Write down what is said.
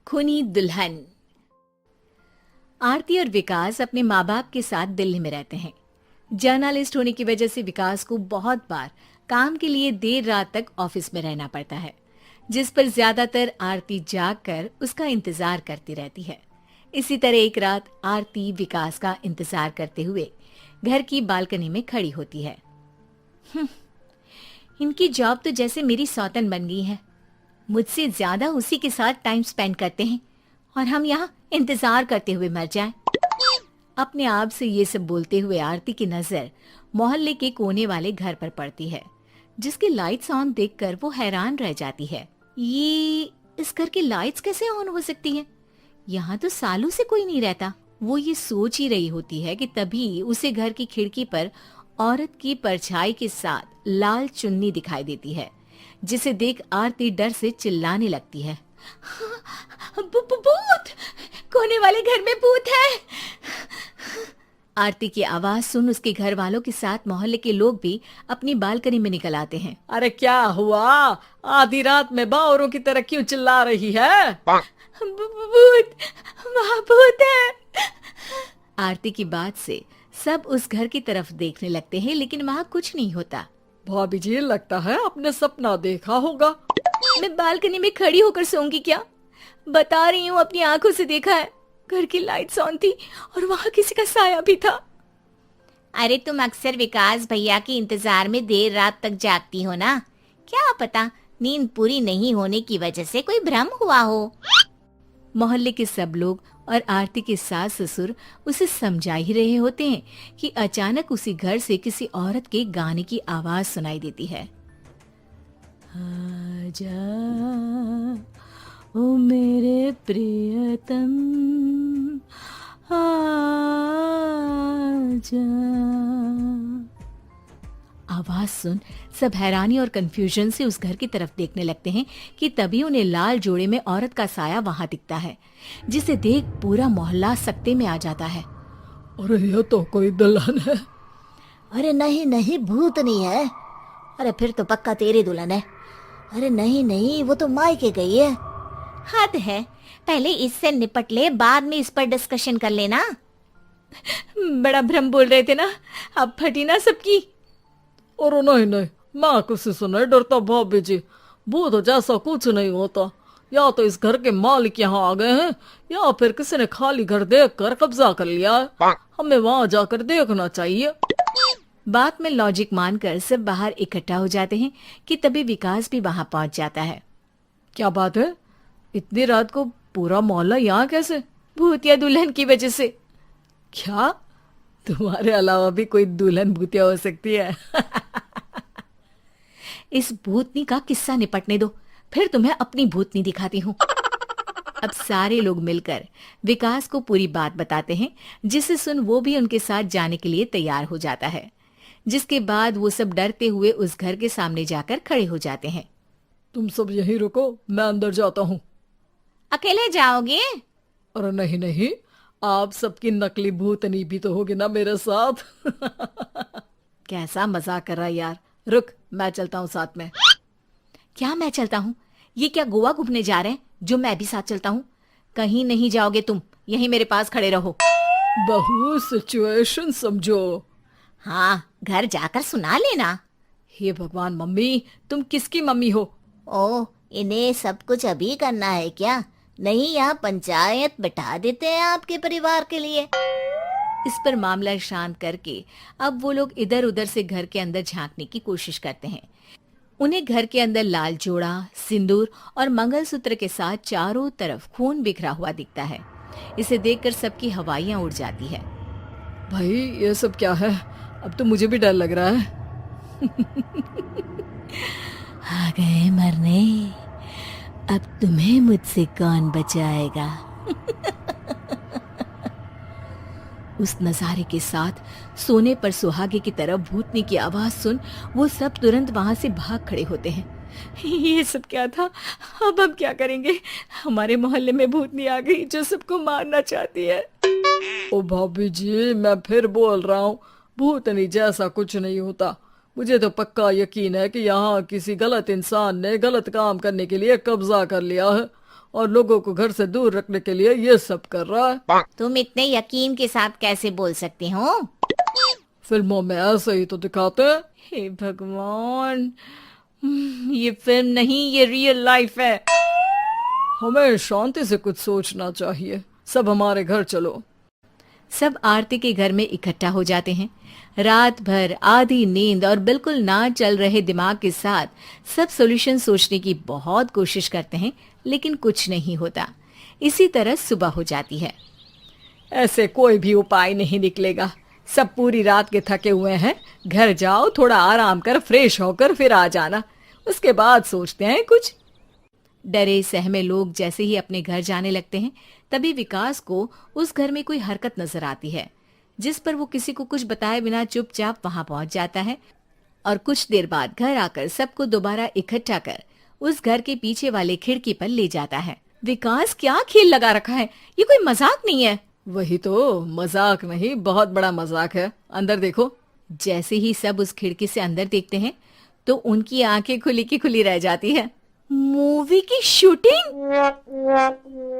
खूनी दुल्हन। आरती और विकास अपने माँ बाप के साथ दिल्ली में रहते हैं। जर्नलिस्ट होने की वजह से विकास को बहुत बार काम के लिए देर रात तक ऑफिस में रहना पड़ता है, जिस पर ज्यादातर आरती जाग कर उसका इंतजार करती रहती है। इसी तरह एक रात आरती विकास का इंतजार करते हुए घर की बालकनी में खड़ी होती है। इनकी जॉब तो जैसे मेरी सौतन बन गई है। मुझसे ज्यादा उसी के साथ टाइम स्पेंड करते हैं और हम यहाँ इंतजार करते हुए मर जाएं। अपने आप से ये सब बोलते हुए आरती की नजर मोहल्ले के कोने वाले घर पर पड़ती है, जिसकी लाइट्स ऑन देखकर वो हैरान रह जाती है। ये इस घर की लाइट्स कैसे ऑन हो सकती हैं? यहाँ तो सालों से कोई नहीं रहता। वो ये सोच ही रही होती है कि तभी उसे घर की खिड़की पर औरत की परछाई के साथ लाल चुन्नी दिखाई देती है, जिसे देख आरती डर से चिल्लाने लगती है। भूत! कोने वाले घर में भूत है! आरती की आवाज सुन उसके घर वालों के साथ मोहल्ले के लोग भी अपनी बालकनी में निकल आते हैं। अरे क्या हुआ? आधी रात में बावरों की तरह क्यों चिल्ला रही है? भूत! वहाँ भूत है! आरती की बात से सब उस घर की तरफ देखने लगते हैं, लेकिन वहाँ कुछ नहीं होता। भाभी जी, लगता है आपने सपना देखा होगा। मैं बालकनी में खड़ी होकर सोऊंगी क्या? बता रही हूँ, अपनी आंखों से देखा है। घर की लाइट्स ऑन थी और वहाँ किसी का साया भी था। अरे तुम अक्सर विकास भैया के इंतजार में देर रात तक जागती हो ना? क्या पता नींद पूरी नहीं होने की वजह से कोई भ्रम हुआ हो। मोहल्ले के सब लोग और आरती के सास ससुर उसे समझा ही रहे होते हैं कि अचानक उसी घर से किसी औरत के गाने की आवाज सुनाई देती है। आजा ओ मेरे प्रियतम, आजा। आवाज सुन सब हैरानी और कंफ्यूजन से उस घर की तरफ देखने लगते हैं कि तभी उन्हें लाल जोड़े में औरत का साया वहां दिखता है, जिसे देख पूरा मोहल्ला सकते में आ जाता है। अरे ये तो कोई दुल्हन है। अरे नहीं नहीं, भूत नहीं है। अरे फिर तो पक्का तेरी दुल्हन है। अरे नहीं नहीं, वो तो मायके गई है। हद है, पहले इससे निपट ले, बाद में इस पर डिस्कशन कर लेना। बड़ा भ्रम बोल रहे थे ना, अब फटी ना सबकी। और नहीं नहीं, मैं किसी से नहीं डरता भाभी जी। भूत जैसा कुछ नहीं होता। या तो इस घर के मालिक यहाँ आ गए हैं, या फिर किसी ने खाली घर देख कर कब्जा कर लिया है। हमें वहाँ जाकर देखना चाहिए। बात में लॉजिक मानकर सब बाहर इकट्ठा हो जाते हैं कि तभी विकास भी वहां पहुंच जाता है। क्या बात है? इतनी रात को पूरा मोहल्ला यहाँ कैसे? भूतिया दुल्हन की वजह से। क्या तुम्हारे अलावा भी कोई दुल्हन भूतिया हो सकती है? इस भूतनी का किस्सा निपटने दो, फिर तुम्हें अपनी भूतनी दिखाती हूँ। अब सारे लोग मिलकर विकास को पूरी बात बताते हैं, जिसे सुन वो भी उनके साथ जाने के लिए तैयार हो जाता है। जिसके बाद वो सब डरते हुए उस घर के सामने जाकर खड़े हो जाते हैं। तुम सब यहीं रुको, मैं अंदर जाता हूँ। अकेले जाओगे? अरे नहीं नहीं, आप सबकी नकली भूतनी भी तो होगी ना मेरे साथ। कैसा मजाक कर रहा है यार। रुक, मैं चलता हूँ साथ में। क्या मैं चलता हूँ? ये क्या गोवा घूमने जा रहे हैं जो मैं भी साथ चलता हूँ? कहीं नहीं जाओगे तुम, यहीं मेरे पास खड़े रहो। बहू, सिचुएशन समझो। हाँ, घर जाकर सुना लेना। हे भगवान, मम्मी तुम किसकी मम्मी हो? ओ, इन्हें सब कुछ अभी करना है क्या? नहीं, यहाँ पंचायत बिठा देते हैं आपके परिवार के लिए। इस पर मामला शांत करके अब वो लोग इधर उधर से घर के अंदर झांकने की कोशिश करते हैं। उन्हें घर के अंदर लाल जोड़ा, सिंदूर और मंगलसूत्र के साथ चारों तरफ खून बिखरा हुआ दिखता है। इसे देखकर सबकी हवाइयां उड़ जाती है। भाई ये सब क्या है? अब तो मुझे भी डर लग रहा है। आ गए मरने, अब तुम्हें मुझसे कौन बचाएगा? उस नजारे के साथ सोने पर सुहागे की तरह भूतनी की आवाज सुन वो सब तुरंत वहां से भाग खड़े होते हैं। ये सब क्या था? अब हम क्या करेंगे? हमारे मोहल्ले में भूतनी आ गई जो सबको मारना चाहती है। ओ भाभी जी, मैं फिर बोल रहा हूँ, भूतनी जैसा कुछ नहीं होता। मुझे तो पक्का यकीन है कि यहाँ किसी गलत इंसान ने गलत काम करने के लिए कब्जा कर लिया है और लोगों को घर से दूर रखने के लिए ये सब कर रहा है। तुम इतने यकीन के साथ कैसे बोल सकते हो? फिल्मों में ऐसे ही तो दिखाते हैं। हे भगवान, ये फिल्म नहीं, ये रियल लाइफ है। हमें शांति से कुछ सोचना चाहिए। सब हमारे घर चलो। सब आरती के घर में इकट्ठा हो जाते हैं। रात भर आधी नींद और बिल्कुल ना चल रहे दिमाग के साथ सब सॉल्यूशन सोचने की बहुत कोशिश करते हैं, लेकिन कुछ नहीं होता। इसी तरह सुबह हो जाती है। ऐसे कोई भी उपाय नहीं निकलेगा। सब पूरी रात के थके हुए हैं। घर जाओ, थोड़ा आराम कर, फ्रेश होकर फिर आ जाना। उसके बाद सोचते हैं कुछ। डरे सहमे लोग जैसे ही अपने घर जाने लगते हैं, तभी विकास को उस घर में कोई हरकत नजर आती है, जिस पर वो किसी को कुछ बताए बिना चुपचाप वहां पहुंच जाता है और कुछ देर बाद घर आकर सबको दोबारा इकट्ठा कर उस घर के पीछे वाले खिड़की पर ले जाता है। विकास, क्या खेल लगा रखा है? ये कोई मजाक नहीं है। वही तो, मजाक नहीं, बहुत बड़ा मजाक है। अंदर देखो। जैसे ही सब उस खिड़की से अंदर देखते हैं तो उनकी आंखें खुली की खुली रह जाती है। मूवी की शूटिंग!